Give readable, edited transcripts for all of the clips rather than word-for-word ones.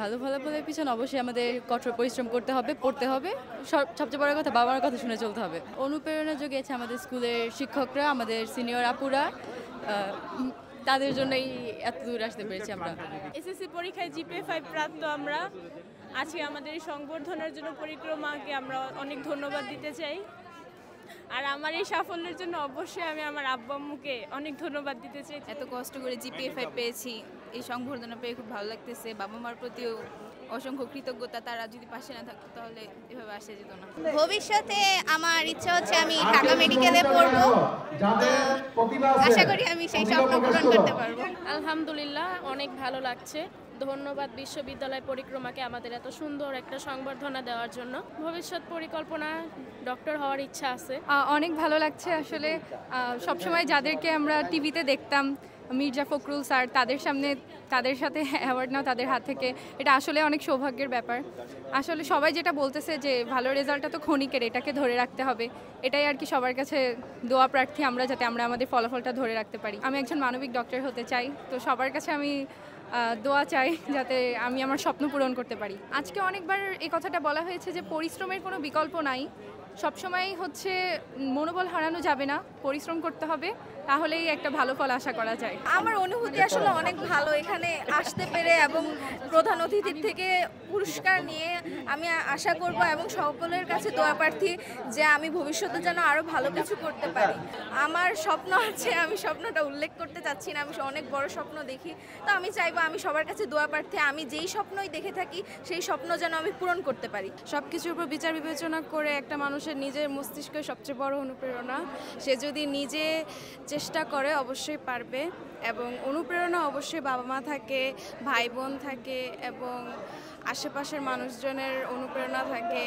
ভালো ফলাফলের পিছনে অবশ্যই আমাদের কঠোর পরিশ্রম করতে হবে, পড়তে হবে। সবচেয়ে বড় কথা বাবা মার কথা শুনে চলতে হবে। অনুপ্রেরণা জুগিয়েছে আমাদের স্কুলের শিক্ষকরা, আমাদের সিনিয়র আপুরা। তাদের জন্যই এত দূর আসতে পেরেছি আমরা। এসএসসি পরীক্ষায় জিপিএ 5 প্রাপ্ত আমরা আজকে আমাদের এই সংবর্ধনার জন্য পরিক্রমাকে আমরা অনেক ধন্যবাদ দিতে চাই। আর আমার এই সাফল্যের জন্য অবশ্যই আমি আমার আব্বু আম্মুকে অনেক ধন্যবাদ দিতে চাই। এত কষ্ট করে জিপিএ 5 পেয়েছি, এই সংবর্ধনা পেয়ে খুব ভালো লাগতেছে। বাবা মার প্রতিও অসংখ্য কৃতজ্ঞতা, তারা যদি পাশে না থাকতো তাহলে এভাবে আসা যেত না। ভবিষ্যতে আমার ইচ্ছা হচ্ছে আমি ঢাকা মেডিকেলে পড়বো, আশা করি আমি সেই স্বপ্ন পূরণ করতে পারবো। আলহামদুলিল্লাহ, অনেক ভালো লাগছে। ধন্যবাদ বিশ্ববিদ্যালয় পরিক্রমাকে আমাদের এত সুন্দর একটা সংবর্ধনা দেওয়ার জন্য। ভবিষ্যৎ পরিকল্পনা ডক্টর হওয়ার ইচ্ছা আছে। অনেক ভালো লাগছে আসলে। সবসময় যাদেরকে আমরা টিভিতে দেখতাম, মির্জা ফখরুল স্যার, তাদের সাথে অ্যাওয়ার্ড নাও তাদের হাত থেকে, এটা আসলে অনেক সৌভাগ্যের ব্যাপার। আসলে সবাই যেটা বলতেছে যে ভালো রেজাল্টটা তো ক্ষণিকের, এটাকে ধরে রাখতে হবে। এটাই আর কি সবার কাছে দোয়া প্রার্থী আমরা, যাতে আমরা আমাদের ফলাফলটা ধরে রাখতে পারি। আমি একজন মানবিক ডক্টর হতে চাই, তো সবার কাছে আমি দোয়া চাই যাতে আমি আমার স্বপ্ন পূরণ করতে পারি। আজকে অনেকবার এই কথাটা বলা হয়েছে যে পরিশ্রমের কোনো বিকল্প নাই। সবসময় হচ্ছে মনোবল হারানো যাবে না, পরিশ্রম করতে হবে, তাহলেই একটা ভালো ফল আশা করা যায়। আমার অনুভূতি আসলে অনেক ভালো এখানে আসতে পেরে, এবং প্রধান অতিথির থেকে পুরস্কার নিয়ে আমি আশা করব এবং সকলের কাছে দোয়া প্রার্থী যে আমি ভবিষ্যতে যেন আরও ভালো কিছু করতে পারি। আমার স্বপ্ন আছে, আমি স্বপ্নটা উল্লেখ করতে চাচ্ছি না, আমি অনেক বড় স্বপ্ন দেখি। তো আমি চাইবো আমি সবার কাছে দোয়া প্রার্থী, আমি যেই স্বপ্নই দেখে থাকি সেই স্বপ্ন যেন আমি পূরণ করতে পারি। সব কিছুর উপর বিচার বিবেচনা করে একটা মানুষের নিজের মস্তিষ্কের সবচেয়ে বড় অনুপ্রেরণা। সে যদি নিজে চেষ্টা করে অবশ্যই পারবে, এবং অনুপ্রেরণা অবশ্যই বাবা মা থাকে, ভাই বোন থাকে, এবং আশেপাশের মানুষজনের অনুপ্রেরণা থাকে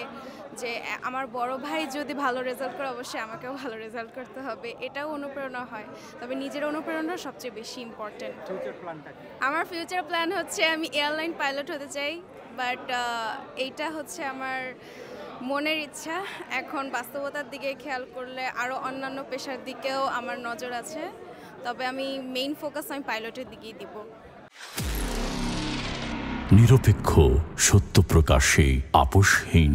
যে আমার বড় ভাই যদি ভালো রেজাল্ট করে অবশ্যই আমাকেও ভালো রেজাল্ট করতে হবে, এটাও অনুপ্রেরণা হয়। তবে নিজের অনুপ্রেরণা সবচেয়ে বেশি ইম্পর্টেন্ট। আমার ফিউচার প্ল্যান হচ্ছে আমি এয়ারলাইন পাইলট হতে চাই, বাট এইটা হচ্ছে আমার মনের ইচ্ছা। এখন বাস্তবতার দিকে খেয়াল করলে আরও অন্যান্য পেশার দিকেও আমার নজর আছে, তবে আমি মেইন ফোকাস আমি পাইলটের দিকেই দিব। নিরপেক্ষ, সত্য প্রকাশে আপোষহীন।